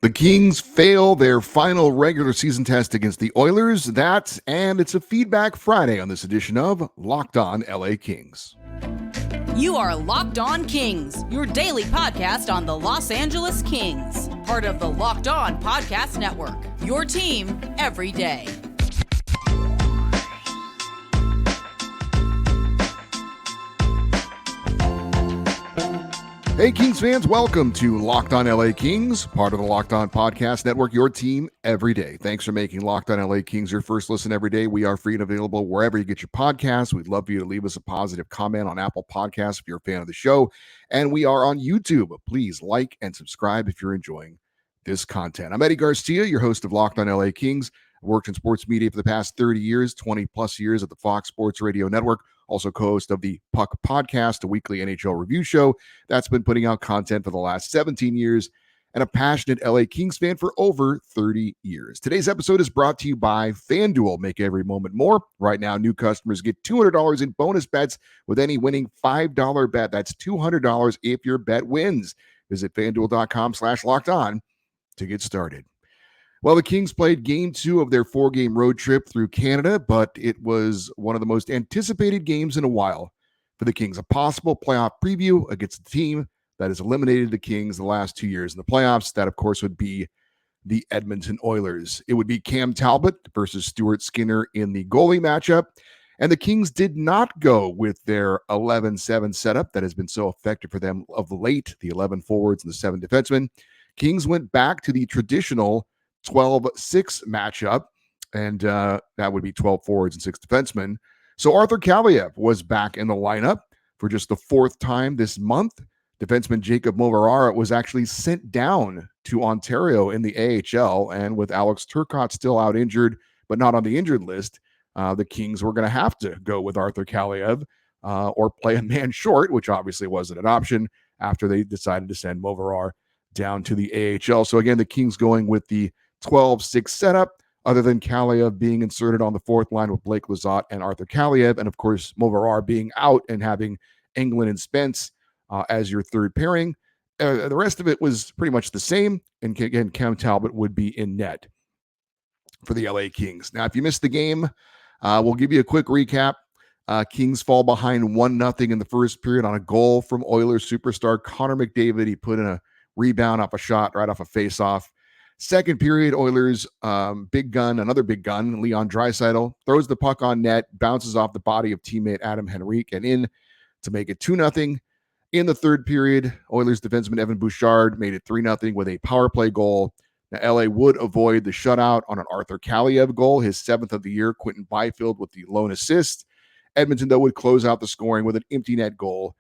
The Kings fail their final regular season test against the Oilers. And it's a Feedback Friday on this edition of Locked On LA Kings. You are Locked On Kings, your daily podcast on the Los Angeles Kings. Part of the Locked On Podcast Network, your team every day. Hey, Kings fans, welcome to Locked On LA Kings, part of the Locked On Podcast Network, your team every day. Thanks for making Locked On LA Kings your first listen every day. We are free and available wherever you get your podcasts. We'd love for you to leave us a positive comment on Apple Podcasts if you're a fan of the show. And we are on YouTube. Please like and subscribe if you're enjoying this content. I'm Eddie Garcia, your host of Locked On LA Kings. I've worked in sports media for the past 30 years, 20 plus years at the Fox Sports Radio Network. Also co-host of the Puck Podcast, a weekly NHL review show that's been putting out content for the last 17 years, and a passionate LA Kings fan for over 30 years. Today's episode is brought to you by FanDuel. Make every moment more. Right now, new customers get $200 in bonus bets with any winning $5 bet. That's $200 if your bet wins. Visit FanDuel.com/lockedon to get started. Well, the Kings played game 2 of their 4-game road trip through Canada, but it was one of the most anticipated games in a while for the Kings. A possible playoff preview against a team that has eliminated the Kings the last 2 years in the playoffs. That, of course, would be the Edmonton Oilers. It would be Cam Talbot versus Stuart Skinner in the goalie matchup. And the Kings did not go with their 11-7 setup that has been so effective for them of late, the 11 forwards and the 7 defensemen. Kings went back to the traditional 12-6 matchup, and that would be 12 forwards and 6 defensemen. So Arthur Kaliyev was back in the lineup for just the 4th time this month. Defenseman Jacob Moverara was actually sent down to Ontario in the AHL, and with Alex Turcotte still out injured, but not on the injured list, the Kings were going to have to go with Arthur Kaliyev or play a man short, which obviously wasn't an option after they decided to send Moverara down to the AHL. So again, the Kings going with the 12-6 setup, other than Kaliyev being inserted on the 4th line with Blake Lizotte and Arthur Kaliyev, and of course Moverara being out and having Englund and Spence as your third pairing. The rest of it was pretty much the same, and again, Cam Talbot would be in net for the LA Kings. Now, if you missed the game, we'll give you a quick recap. Kings fall behind 1-0 in the first period on a goal from Oilers superstar Connor McDavid. He put in a rebound off a shot right off a face-off. Second period, Oilers, another big gun, Leon Draisaitl, throws the puck on net, bounces off the body of teammate Adam Henrique and in to make it 2-0. In the third period, Oilers defenseman Evan Bouchard made it 3-0 with a power play goal. Now, LA would avoid the shutout on an Arthur Kaliyev goal, his 7th of the year. Quentin Byfield with the lone assist. Edmonton, though, would close out the scoring with an empty net goal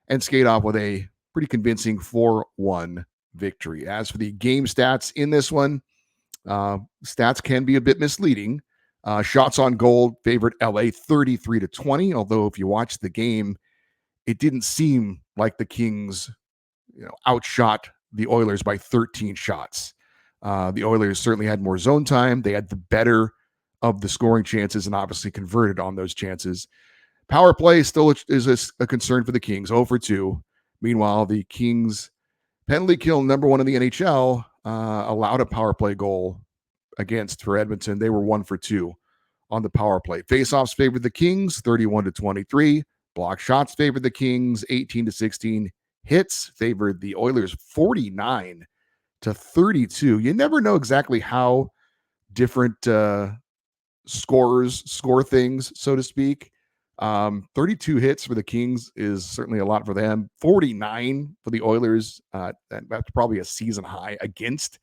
and skate off with a pretty convincing 4-1 victory. As for the game stats in this one, stats can be a bit misleading. Shots on goal favored LA 33-20, although if you watch the game, it didn't seem like the Kings outshot the Oilers by 13 shots. The Oilers certainly had more zone time. They had the better of the scoring chances and obviously converted on those chances. Power play still is a concern for the Kings, 0 for 2. Meanwhile, the Kings penalty kill number 1 in the NHL allowed a power play goal against for Edmonton. They were 1 for 2 on the power play. Faceoffs favored the Kings 31-23. Block shots favored the Kings 18-16. Hits favored the Oilers 49-32. You never know exactly how different scorers score things, so to speak. 32 hits for the Kings is certainly a lot for them. 49 for the Oilers. That's probably a season high against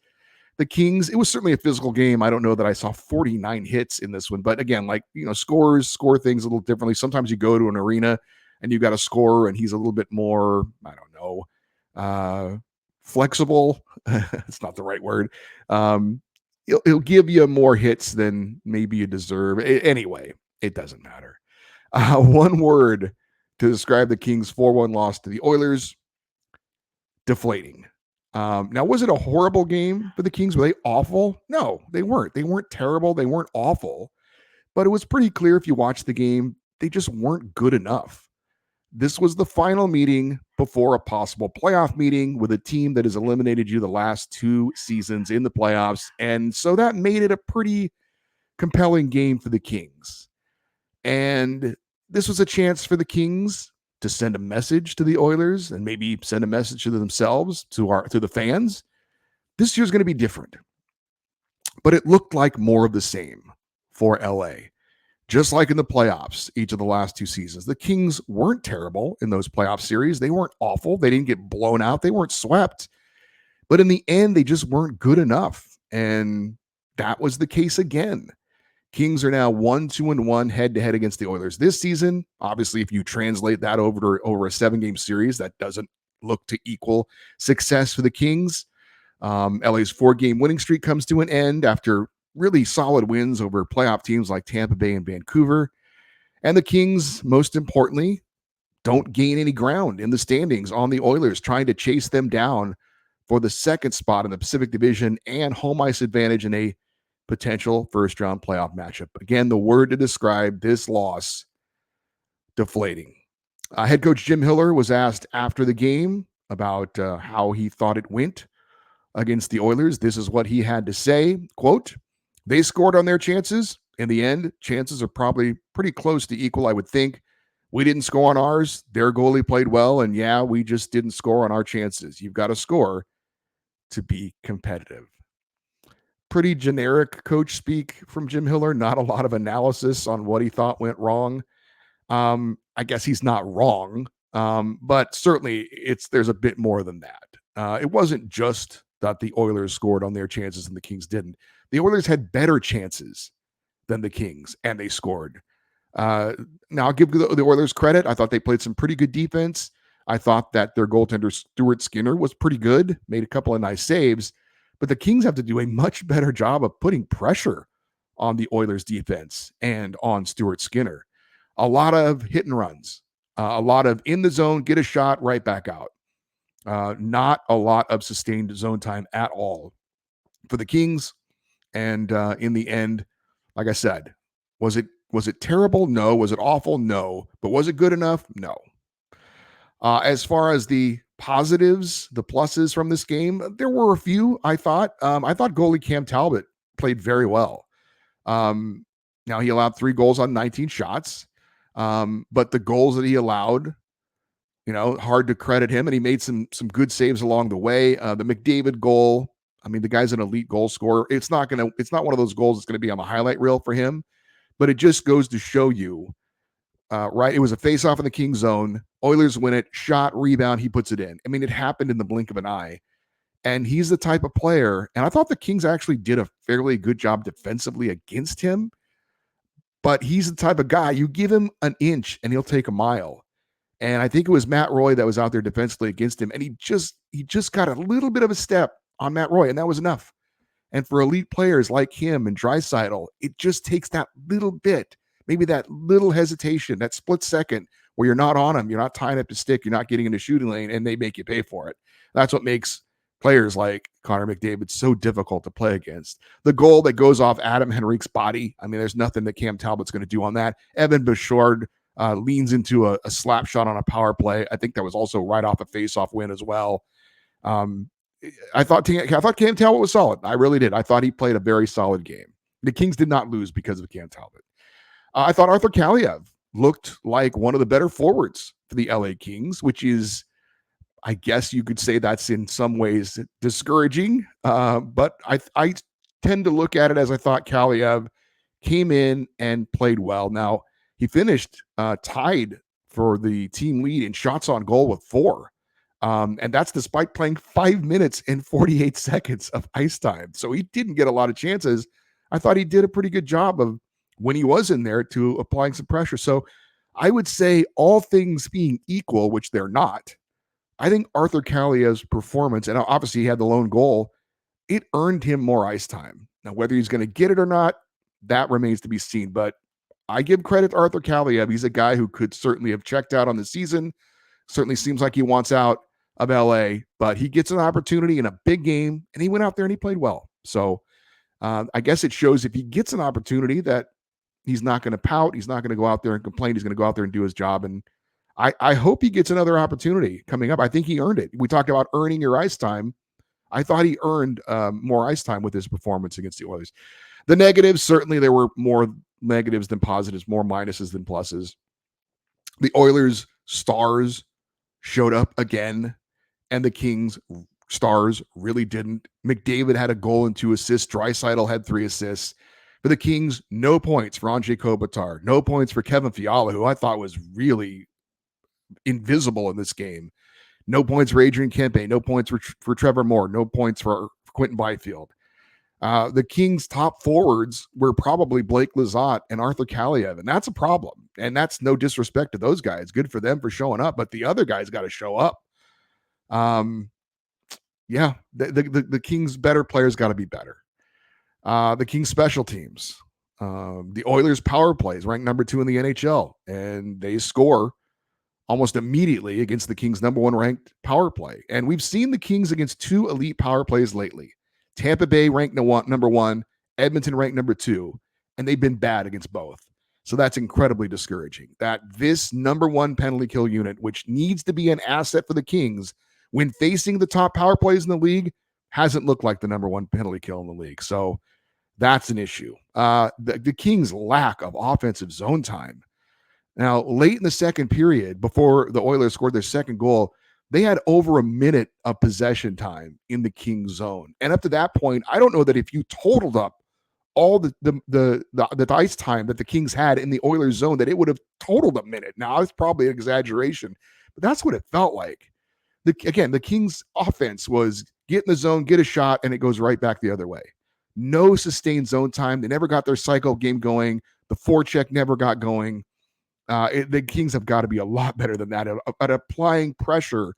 the Kings. It was certainly a physical game. I don't know that I saw 49 hits in this one, but again, scorers score things a little differently. Sometimes you go to an arena and you got a scorer and he's a little bit more, flexible. It's not the right word. He'll give you more hits than maybe you deserve. Anyway, it doesn't matter. One word to describe the Kings' 4-1 loss to the Oilers: deflating. Now, was it a horrible game for the Kings? Were they awful? No, they weren't. They weren't terrible. They weren't awful. But it was pretty clear if you watched the game, they just weren't good enough. This was the final meeting before a possible playoff meeting with a team that has eliminated you the last 2 seasons in the playoffs. And so that made it a pretty compelling game for the Kings. And this was a chance for the Kings to send a message to the Oilers and maybe send a message to themselves, to the fans. This year's going to be different. But it looked like more of the same for LA. Just like in the playoffs, each of the last 2 seasons, the Kings weren't terrible in those playoff series. They weren't awful. They didn't get blown out. They weren't swept. But in the end, they just weren't good enough. And that was the case again. Kings are now 1-2-1 head-to-head against the Oilers this season. Obviously, if you translate that over a 7-game series, that doesn't look to equal success for the Kings. LA's 4-game winning streak comes to an end after really solid wins over playoff teams like Tampa Bay and Vancouver. And the Kings, most importantly, don't gain any ground in the standings on the Oilers, trying to chase them down for the second spot in the Pacific Division and home ice advantage in a potential first-round playoff matchup. Again, the word to describe this loss: deflating. Head coach Jim Hiller was asked after the game about how he thought it went against the Oilers. This is what he had to say, quote, "They scored on their chances. In the end, chances are probably pretty close to equal, I would think. We didn't score on ours. Their goalie played well, and yeah, we just didn't score on our chances. You've got to score to be competitive." Pretty generic coach speak from Jim Hiller. Not a lot of analysis on what he thought went wrong. I guess he's not wrong, but certainly there's a bit more than that. It wasn't just that the Oilers scored on their chances and the Kings didn't. The Oilers had better chances than the Kings, and they scored. Now, I'll give the Oilers credit. I thought they played some pretty good defense. I thought that their goaltender, Stuart Skinner, was pretty good, made a couple of nice saves. But the Kings have to do a much better job of putting pressure on the Oilers defense and on Stuart Skinner. A lot of hit and runs, a lot of in the zone, get a shot, right back out. Not a lot of sustained zone time at all for the Kings. And in the end, like I said, was it terrible? No. Was it awful? No. But was it good enough? No. As far as the positives, the pluses from this game, there were a few. I thought goalie Cam Talbot played very well. Now he allowed 3 goals on 19 shots, but the goals that he allowed, hard to credit him, and he made some good saves along the way. The McDavid goal, I mean, the guy's an elite goal scorer. It's not one of those goals that's going to be on the highlight reel for him, but it just goes to show you, right? It was a face-off in the Kings zone. Oilers win it, shot, rebound, he puts it in. I mean, it happened in the blink of an eye. And he's the type of player, and I thought the Kings actually did a fairly good job defensively against him, but he's the type of guy, you give him an inch and he'll take a mile. And I think it was Matt Roy that was out there defensively against him, and he just got a little bit of a step on Matt Roy, and that was enough. And for elite players like him and Draisaitl, it just takes that little bit, maybe that little hesitation, that split second where you're not on them, you're not tying up the stick, you're not getting in the shooting lane, and they make you pay for it. That's what makes players like Connor McDavid so difficult to play against. The goal that goes off Adam Henrique's body, I mean, there's nothing that Cam Talbot's going to do on that. Evan Bouchard leans into a slap shot on a power play. I think that was also right off a face-off win as well. I thought Cam Talbot was solid. I really did. I thought he played a very solid game. The Kings did not lose because of Cam Talbot. I thought Arthur Kaliev looked like one of the better forwards for the LA Kings, which is, I guess you could say that's in some ways discouraging. But I tend to look at it as I thought Kaliev came in and played well. Now, he finished tied for the team lead in shots on goal with 4. And that's despite playing 5 minutes and 48 seconds of ice time. So he didn't get a lot of chances. I thought he did a pretty good job of, when he was in there, to applying some pressure. So I would say, all things being equal, which they're not, I think Arthur Kaliev's performance, and obviously he had the lone goal, it earned him more ice time. Now, whether he's going to get it or not, that remains to be seen. But I give credit to Arthur Kaliev. He's a guy who could certainly have checked out on the season. Certainly seems like he wants out of LA, but he gets an opportunity in a big game, and he went out there and he played well. So I guess it shows, if he gets an opportunity, that he's not going to pout. He's not going to go out there and complain. He's going to go out there and do his job. And I hope he gets another opportunity coming up. I think he earned it. We talked about earning your ice time. I thought he earned more ice time with his performance against the Oilers. The negatives, certainly there were more negatives than positives, more minuses than pluses. The Oilers stars showed up again, and the Kings stars really didn't. McDavid had a goal and 2 assists. Draisaitl had 3 assists. For the Kings, no points for Anze Kopitar. No points for Kevin Fiala, who I thought was really invisible in this game. No points for Adrian Kempe. No points for Trevor Moore. No points for Quentin Byfield. The Kings' top forwards were probably Blake Lizotte and Arthur Kaliev, and that's a problem. And that's no disrespect to those guys. Good for them for showing up, but the other guys got to show up. Yeah, the Kings' better players got to be better. The Kings' special teams. The Oilers' power plays ranked number 2 in the NHL, and they score almost immediately against the Kings' number 1 ranked power play. And we've seen the Kings against 2 elite power plays lately. Tampa Bay ranked number 1, Edmonton ranked number 2, and they've been bad against both. So that's incredibly discouraging. That this number 1 penalty kill unit, which needs to be an asset for the Kings when facing the top power plays in the league, hasn't looked like the number 1 penalty kill in the league. So that's an issue. The Kings' lack of offensive zone time. Now, late in the second period, before the Oilers scored their second goal, they had over a minute of possession time in the Kings zone. And up to that point, I don't know that if you totaled up all the ice time that the Kings had in the Oilers zone, that it would have totaled a minute. Now, it's probably an exaggeration, but that's what it felt like. The Kings' offense was get in the zone, get a shot, and it goes right back the other way. No sustained zone time. They never got their cycle game going. The forecheck never got going. The Kings have got to be a lot better than that at applying pressure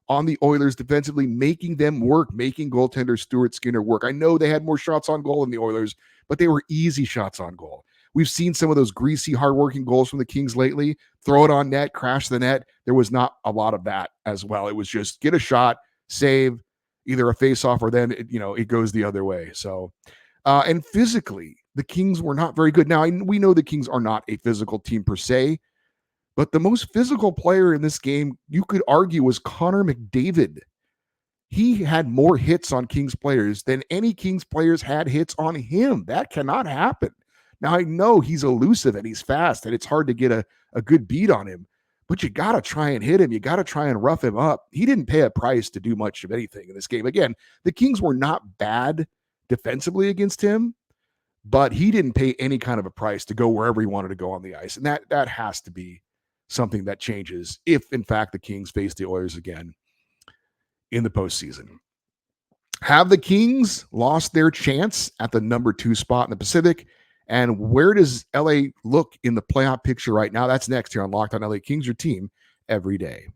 on the Oilers defensively, making them work, making goaltender Stuart Skinner work. I know they had more shots on goal than the Oilers, but they were easy shots on goal. We've seen some of those greasy, hardworking goals from the Kings lately. Throw it on net, crash the net. There was not a lot of that as well. It was just get a shot, save, either a face-off or then it goes the other way. So, and physically, the Kings were not very good. Now, we know the Kings are not a physical team per se, but the most physical player in this game, you could argue, was Connor McDavid. He had more hits on Kings players than any Kings players had hits on him. That cannot happen. Now, I know he's elusive and he's fast, and it's hard to get a good beat on him, but you got to try and hit him. You got to try and rough him up. He didn't pay a price to do much of anything in this game. Again, the Kings were not bad defensively against him, but he didn't pay any kind of a price to go wherever he wanted to go on the ice. And that has to be something that changes if, in fact, the Kings face the Oilers again in the postseason. Have the Kings lost their chance at the number 2 spot in the Pacific? And where does LA look in the playoff picture right now? That's next here on Locked On LA Kings, your team every day.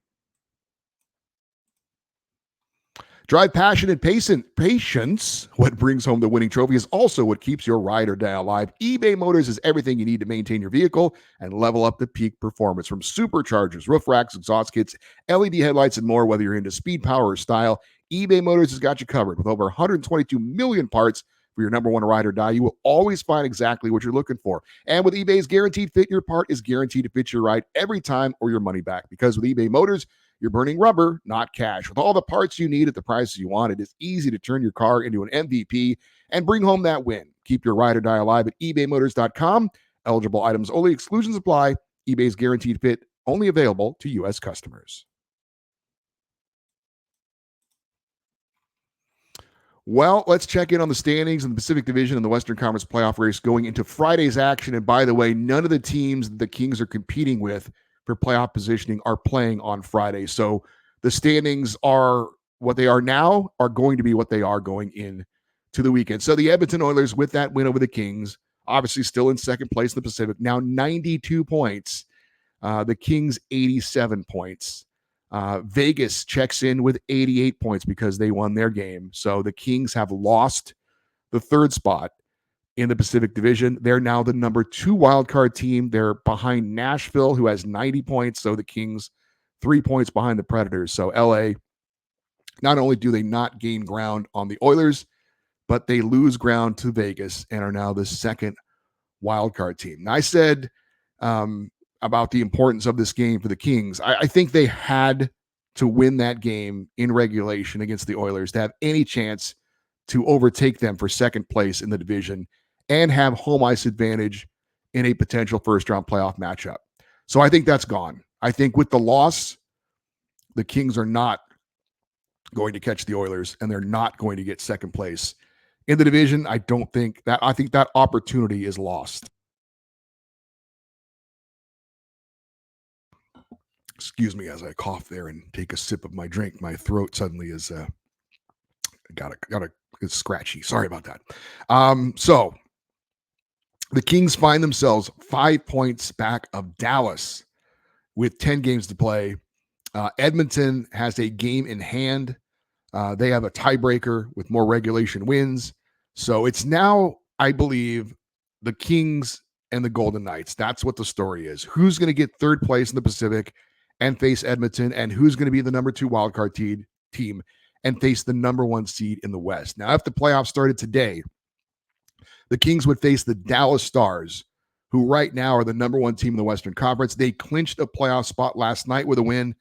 Drive passion and patience. What brings home the winning trophy is also what keeps your ride or die alive. eBay Motors is everything you need to maintain your vehicle and level up the peak performance. From superchargers, roof racks, exhaust kits, LED headlights, and more, whether you're into speed, power, or style, eBay Motors has got you covered. With over 122 million parts for your number 1 ride or die, you will always find exactly what you're looking for. And with eBay's Guaranteed Fit, your part is guaranteed to fit your ride every time or your money back. Because with eBay Motors, you're burning rubber, not cash. With all the parts you need at the prices you want, it is easy to turn your car into an MVP and bring home that win. Keep your ride or die alive at ebaymotors.com. Eligible items only. Exclusions apply. eBay's Guaranteed Fit only available to U.S. customers. Well, let's check in on the standings in the Pacific Division and the Western Conference playoff race going into Friday's action. And by the way, none of the teams the Kings are competing with for playoff positioning are playing on Friday. So the standings are what they are now, are going to be what they are going in to the weekend. So the Edmonton Oilers, with that win over the Kings, obviously still in second place in the Pacific, now 92 points. The Kings, 87 points. Vegas checks in with 88 points because they won their game. So the Kings have lost the 3rd spot in the Pacific Division. They're now the number 2 wildcard team. They're behind Nashville, who has 90 points. So the Kings 3 points behind the Predators. So LA, not only do they not gain ground on the Oilers, but they lose ground to Vegas and are now the 2nd wildcard team. Now, I said about the importance of this game for the Kings. I think they had to win that game in regulation against the Oilers to have any chance to overtake them for second place in the division and have home ice advantage in a potential first round playoff matchup. So I think that's gone. I think with the loss, the Kings are not going to catch the Oilers and they're not going to get second place in the division. I think that opportunity is lost. Excuse me as I cough there and take a sip of my drink. My throat suddenly is it's scratchy. Sorry about that. So the Kings find themselves 5 points back of Dallas with 10 games to play. Edmonton has a game in hand. They have a tiebreaker with more regulation wins. So it's now, I believe, the Kings and the Golden Knights. That's what the story is. Who's going to get third place in the Pacific and face Edmonton, and who's going to be the number 2 wildcard team and face the number 1 seed in the West. Now, if the playoffs started today, the Kings would face the Dallas Stars, who right now are the number 1 team in the Western Conference. They clinched a playoff spot last night with a win.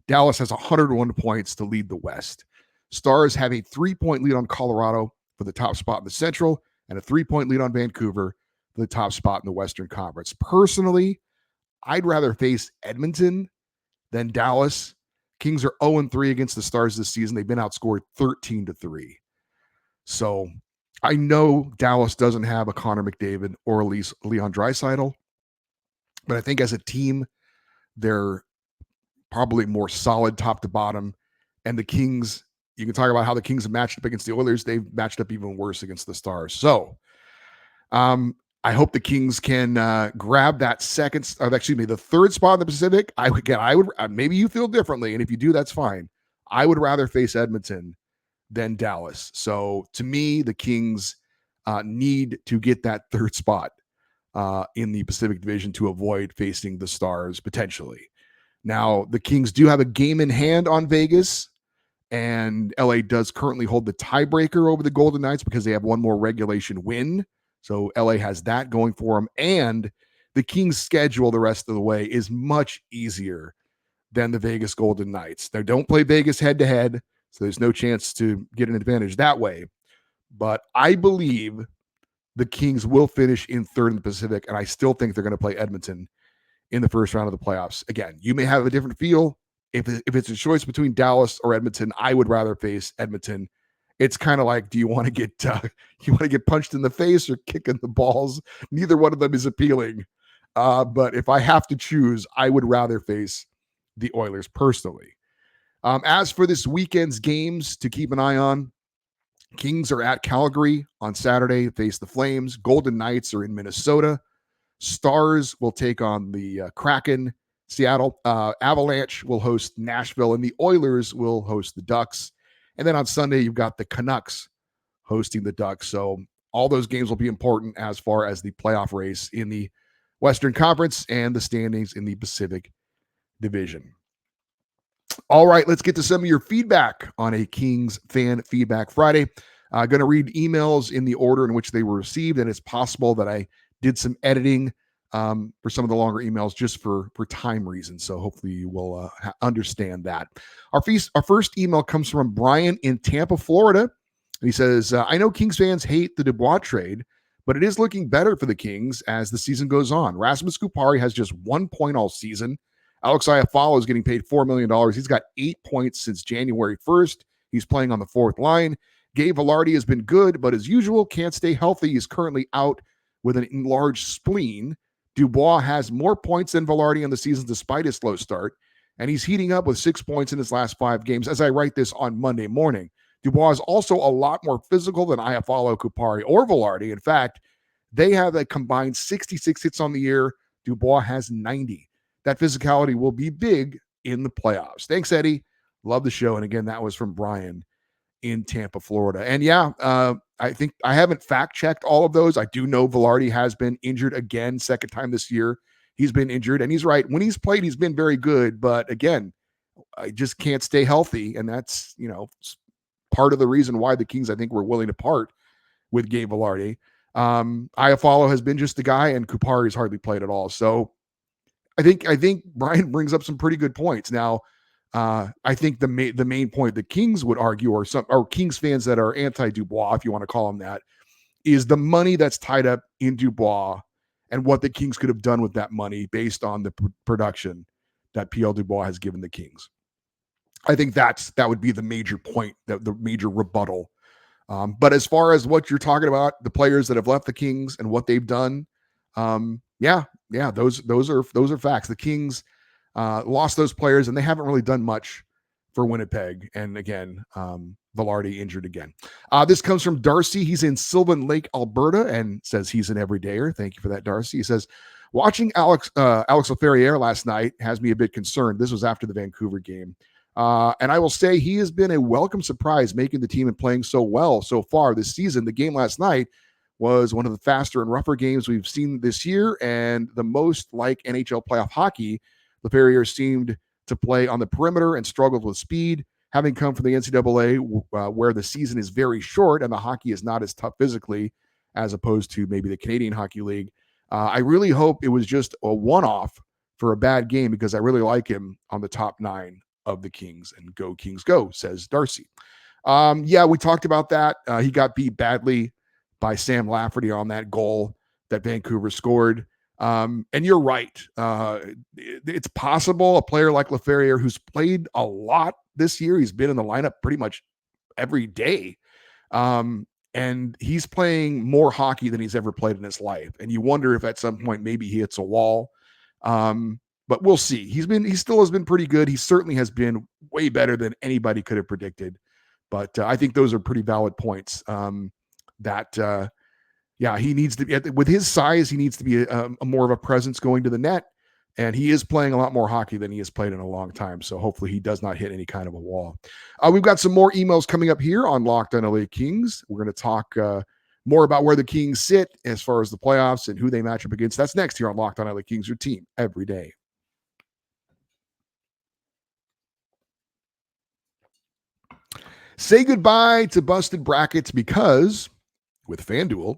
Dallas has 101 points to lead the West. Stars have a 3-point lead on Colorado for the top spot in the Central and a 3-point lead on Vancouver for the top spot in the Western Conference. Personally, I'd rather face Edmonton than Dallas. Kings are 0-3 against the Stars this season. They've been outscored 13-3. So I know Dallas doesn't have a Connor McDavid or at least Leon Draisaitl, but I think as a team, they're probably more solid top to bottom. And the Kings, you can talk about how the Kings have matched up against the Oilers. They've matched up even worse against the Stars. So I hope the Kings can grab that the third spot in the Pacific. I would maybe you feel differently. And if you do, that's fine. I would rather face Edmonton than Dallas. So to me, the Kings need to get that third spot in the Pacific Division to avoid facing the Stars potentially. Now, the Kings do have a game in hand on Vegas, and LA does currently hold the tiebreaker over the Golden Knights because they have one more regulation win. So LA has that going for them. And the Kings' schedule the rest of the way is much easier than the Vegas Golden Knights. They don't play Vegas head-to-head, so there's no chance to get an advantage that way. But I believe the Kings will finish in third in the Pacific, and I still think they're going to play Edmonton in the first round of the playoffs. Again, you may have a different feel. If it's a choice between Dallas or Edmonton, I would rather face Edmonton. It's kind of like, do you want to get punched in the face or kick in the balls? Neither one of them is appealing. But if I have to choose, I would rather face the Oilers personally. As for this weekend's games to keep an eye on, Kings are at Calgary on Saturday, face the Flames. Golden Knights are in Minnesota. Stars will take on the Kraken. Seattle Avalanche will host Nashville, and the Oilers will host the Ducks. And then on Sunday, you've got the Canucks hosting the Ducks. So all those games will be important as far as the playoff race in the Western Conference and the standings in the Pacific Division. All right, let's get to some of your feedback on a Kings Fan Feedback Friday. I'm going to read emails in the order in which they were received, and it's possible that I did some editing for some of the longer emails just for time reasons. So hopefully you will understand that. Our first email comes from Brian in Tampa, Florida. And he says, I know Kings fans hate the Dubois trade, but it is looking better for the Kings as the season goes on. Rasmus Kupari has just 1 point all season. Alex Iafallo is getting paid $4 million. He's got 8 points since January 1st. He's playing on the fourth line. Gabe Vilardi has been good, but as usual, can't stay healthy. He's currently out with an enlarged spleen. Dubois has more points than Vilardi on the season despite his slow start, and he's heating up with 6 points in his last 5 games as I write this on Monday morning. Dubois is also a lot more physical than Iafallo, Kupari, or Vilardi. In fact, they have a combined 66 hits on the year. Dubois has 90. That physicality will be big in the playoffs. Thanks, Eddie. Love the show. And again, that was from Brian in Tampa, Florida. And yeah, I think I haven't fact-checked all of those. I do know Vilardi has been injured again, second time this year. He's been injured, and he's right. When he's played, he's been very good. But again, I just can't stay healthy, and that's, part of the reason why the Kings, I think, were willing to part with Gabe Vilardi. Iafallo has been just the guy, and Kupari's hardly played at all. So I think Brian brings up some pretty good points. Now, I think the main point the Kings would argue, or Kings fans that are anti-Dubois, if you want to call them that, is the money that's tied up in Dubois and what the Kings could have done with that money based on the production that PL Dubois has given the Kings. I think that would be the major point, the major rebuttal. But as far as what you're talking about, the players that have left the Kings and what they've done, yeah, those are facts. The Kings lost those players, and they haven't really done much for Winnipeg. And again, Velarde injured again. This comes from Darcy. He's in Sylvan Lake, Alberta, and says he's an everydayer. Thank you for that, Darcy. He says, watching Alex Laferriere last night has me a bit concerned. This was after the Vancouver game. And I will say he has been a welcome surprise making the team and playing so well so far this season. The game last night was one of the faster and rougher games we've seen this year, and the most like NHL playoff hockey. Laferriere seemed to play on the perimeter and struggled with speed, having come from the NCAA where the season is very short and the hockey is not as tough physically as opposed to maybe the Canadian Hockey League. I really hope it was just a one-off for a bad game because I really like him on the top 9 of the Kings, and go Kings go, says Darcy. Yeah, we talked about that. He got beat badly by Sam Lafferty on that goal that Vancouver scored. And you're right. It's possible a player like Laferriere, who's played a lot this year, he's been in the lineup pretty much every day. And he's playing more hockey than he's ever played in his life. And you wonder if at some point maybe he hits a wall. But we'll see. He still has been pretty good. He certainly has been way better than anybody could have predicted. But I think those are pretty valid points. Yeah, he needs to be with his size. He needs to be a more of a presence going to the net, and he is playing a lot more hockey than he has played in a long time. So hopefully he does not hit any kind of a wall. We've got some more emails coming up here on Locked on LA Kings. We're going to talk more about where the Kings sit as far as the playoffs and who they match up against. That's next here on Locked on LA Kings, your team every day. Say goodbye to busted brackets because with FanDuel,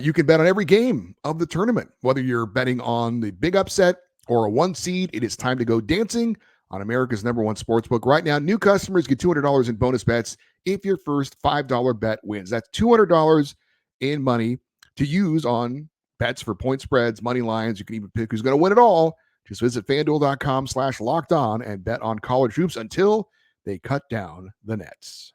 you can bet on every game of the tournament. Whether you're betting on the big upset or a 1 seed, it is time to go dancing on America's #1 sportsbook. Right now, new customers get $200 in bonus bets if your first $5 bet wins. That's $200 in money to use on bets for point spreads, money lines. You can even pick who's going to win it all. Just visit FanDuel.com/lockedon and bet on college hoops until they cut down the nets.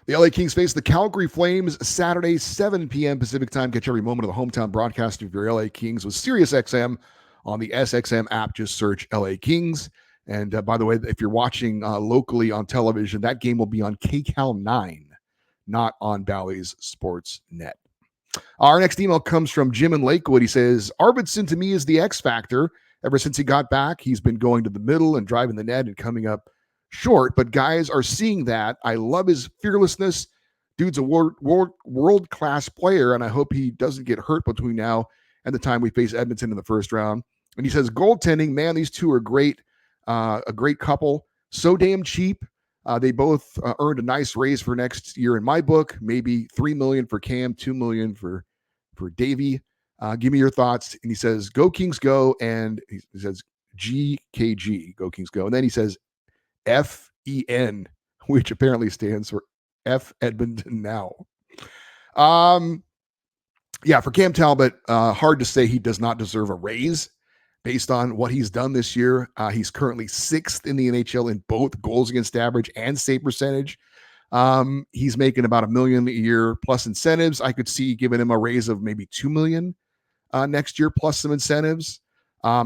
The LA Kings face the Calgary Flames Saturday, 7 p.m. Pacific time. Catch every moment of the hometown broadcast of your LA Kings with SiriusXM on the SXM app. Just search LA Kings. And by the way, if you're watching locally on television, that game will be on KCAL 9, not on Bally's Sports Net. Our next email comes from Jim in Lakewood. He says, Arvidsson to me is the X factor. Ever since he got back, he's been going to the middle and driving the net and coming up short, but guys are seeing that. I love his fearlessness. Dude's a world-class player, and I hope he doesn't get hurt between now and the time we face Edmonton in the first round. And he says, goaltending, man, these two are great, a great couple. So damn cheap. They both earned a nice raise for next year in my book. Maybe $3 million for Cam, $2 million for Davey. Give me your thoughts. And he says, go Kings go. And he says, GKG, go Kings go. And then he says, FEN, which apparently stands for F Edmonton now. Yeah, for Cam Talbot, hard to say he does not deserve a raise based on what he's done this year. He's currently 6th in the NHL in both goals against average and save percentage. He's making about $1 million a year plus incentives. I could see giving him a raise of maybe $2 million next year plus some incentives.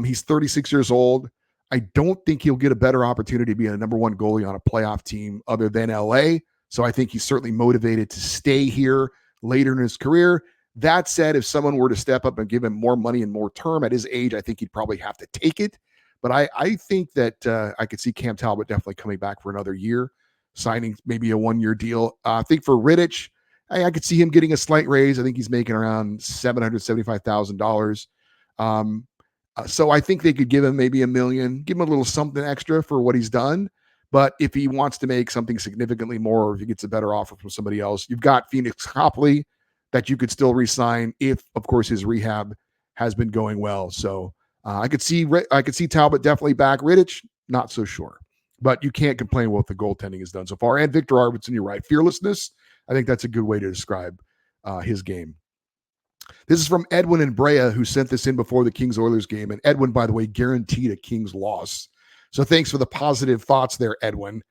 He's 36 years old. I don't think he'll get a better opportunity being a #1 goalie on a playoff team other than LA. So I think he's certainly motivated to stay here later in his career. That said, if someone were to step up and give him more money and more term at his age, I think he'd probably have to take it. But I think that I could see Cam Talbot definitely coming back for another year, signing maybe a 1-year deal. I think for Rittich, I could see him getting a slight raise. I think he's making around $775,000. So I think they could give him maybe $1 million, give him a little something extra for what he's done. But if he wants to make something significantly more, or if he gets a better offer from somebody else, you've got Phoenix Copley that you could still re-sign if, of course, his rehab has been going well. So I could see Talbot definitely back. Rittich, not so sure. But you can't complain with what the goaltending has done so far. And Victor Arvidsson, you're right. Fearlessness, I think that's a good way to describe his game. This is from Edwin and Brea, who sent this in before the Kings-Oilers game. And Edwin, by the way, guaranteed a Kings loss. So thanks for the positive thoughts there, Edwin.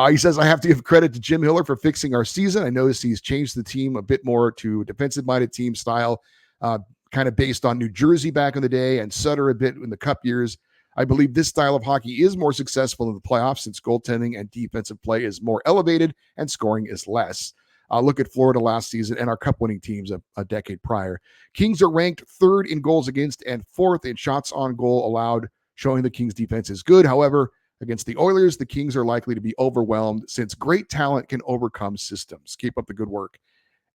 He says, I have to give credit to Jim Hiller for fixing our season. I noticed he's changed the team a bit more to a defensive-minded team style, kind of based on New Jersey back in the day and Sutter a bit in the Cup years. I believe this style of hockey is more successful in the playoffs since goaltending and defensive play is more elevated and scoring is less. Look at Florida last season and our Cup-winning teams a decade prior. Kings are ranked third in goals against and fourth in shots on goal allowed, showing the Kings defense is good. However, against the Oilers, the Kings are likely to be overwhelmed since great talent can overcome systems. Keep up the good work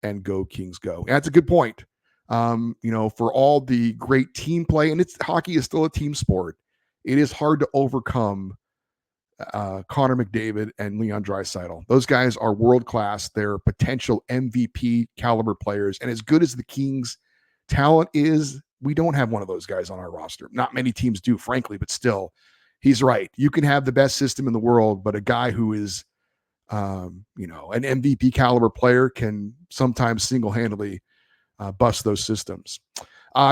and go Kings go. And that's a good point. For all the great team play, and hockey is still a team sport. It is hard to overcome Connor McDavid and Leon Draisaitl. Those guys are world-class. They're potential MVP caliber players. And as good as the Kings talent is, we don't have one of those guys on our roster. Not many teams do, frankly, but still, he's right. You can have the best system in the world, but a guy who is, an MVP caliber player can sometimes single-handedly bust those systems.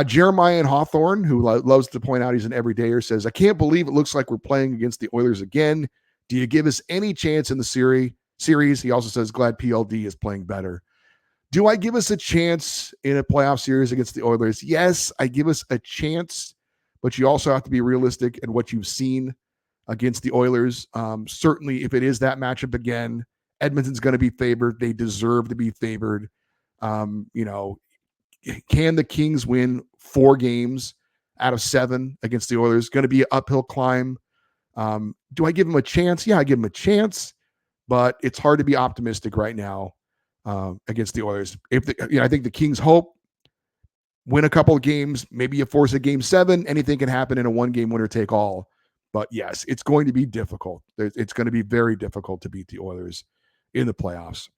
Jeremiah and Hawthorne, who loves to point out he's an everydayer, says, I can't believe it looks like we're playing against the Oilers again. Do you give us any chance in the series? He also says, glad PLD is playing better. Do I give us a chance in a playoff series against the Oilers? Yes, I give us a chance, but you also have to be realistic in what you've seen against the Oilers. Certainly, if it is that matchup again, Edmonton's going to be favored. They deserve to be favored. Can the Kings win 4 games out of 7 against the Oilers? Going to be an uphill climb. Do I give them a chance? Yeah, I give them a chance, but it's hard to be optimistic right now against the Oilers. I think the Kings hope, win a couple of games, maybe you force a game 7. Anything can happen in a 1-game winner take all. But yes, it's going to be difficult. It's going to be very difficult to beat the Oilers in the playoffs.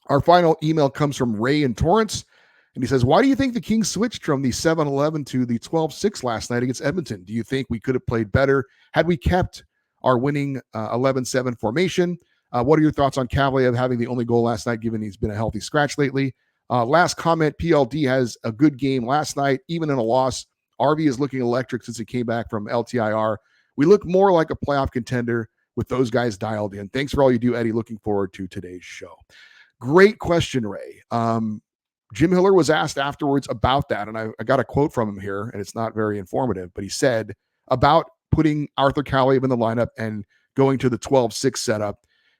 Our final email comes from Ray in Torrance. And he says, why do you think the Kings switched from the 7-11 to the 12-6 last night against Edmonton? Do you think we could have played better had we kept our winning 11-7 formation? What are your thoughts on Kavaliyev having the only goal last night, given he's been a healthy scratch lately? Last comment, PLD has a good game last night, even in a loss. RV is looking electric since he came back from LTIR. We look more like a playoff contender with those guys dialed in. Thanks for all you do, Eddie. Looking forward to today's show. Great question, Ray. Jim Hiller was asked afterwards about that, and I got a quote from him here, and it's not very informative, but he said about putting Arthur Kaliyev in the lineup and going to the 12-6 setup,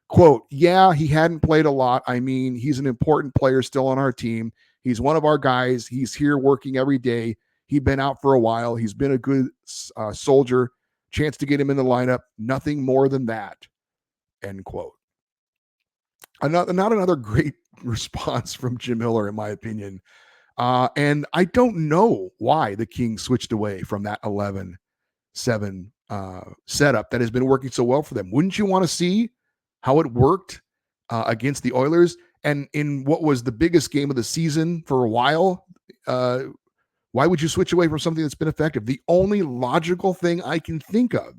quote, yeah, he hadn't played a lot. I mean, he's an important player still on our team. He's one of our guys. He's here working every day. He'd been out for a while. He's been a good soldier. Chance to get him in the lineup. Nothing more than that, end quote. Not another great response from Jim Hiller, in my opinion. And I don't know why the Kings switched away from that 11-7 setup that has been working so well for them. Wouldn't you want to see how it worked against the Oilers? And in what was the biggest game of the season for a while, why would you switch away from something that's been effective? The only logical thing I can think of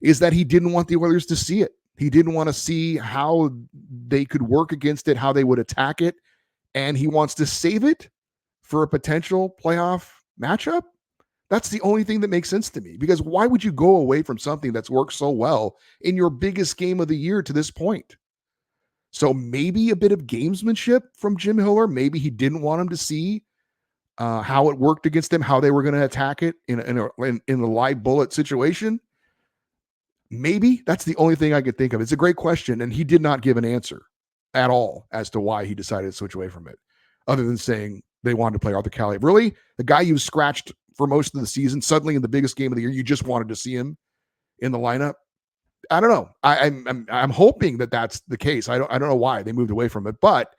is that he didn't want the Oilers to see it. He didn't want to see how they could work against it, how they would attack it, and he wants to save it for a potential playoff matchup. That's the only thing that makes sense to me, because why would you go away from something that's worked so well in your biggest game of the year to this point? So maybe a bit of gamesmanship from Jim Hiller. Maybe he didn't want him to see how it worked against them, how they were going to attack it in a live bullet situation. Maybe that's the only thing I could think of. It's a great question, and he did not give an answer at all as to why he decided to switch away from it, other than saying they wanted to play Arthur Kaliyev. Really? The guy you scratched for most of the season, suddenly in the biggest game of the year, you just wanted to see him in the lineup? I don't know. I'm hoping that that's the case. I don't know why they moved away from it, but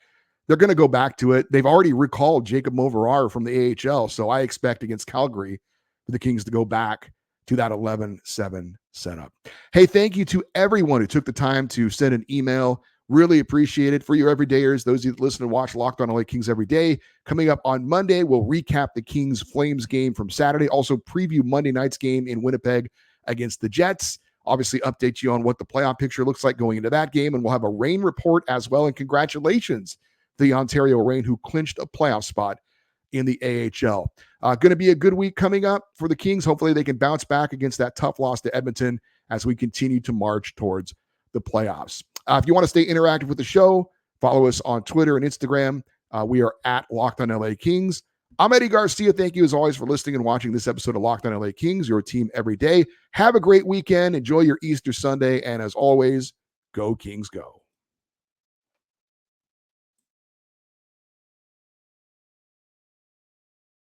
they're going to go back to it. They've already recalled Jacob Moverar from the AHL, so I expect against Calgary for the Kings to go back to that 11-7 setup. Hey, thank you to everyone who took the time to send an email Really appreciate it. For you everydayers, those of you that listen and watch Locked On LA Kings every day, coming up on Monday, we'll recap the Kings Flames game from Saturday. Also preview Monday night's game in Winnipeg against the Jets. Obviously update you on what the playoff picture looks like going into that game. And we'll have a Reign report as well. And congratulations to the Ontario Reign, who clinched a playoff spot in the AHL. Going to be a good week coming up for the Kings. Hopefully they can bounce back against that tough loss to Edmonton as we continue to march towards the playoffs. If you want to stay interactive with the show, follow us on Twitter and Instagram. We are at Locked On LA Kings. I'm Eddie Garcia. Thank you as always for listening and watching this episode of Locked On LA Kings, your team every day. Have a great weekend. Enjoy your Easter Sunday. And as always, go Kings go.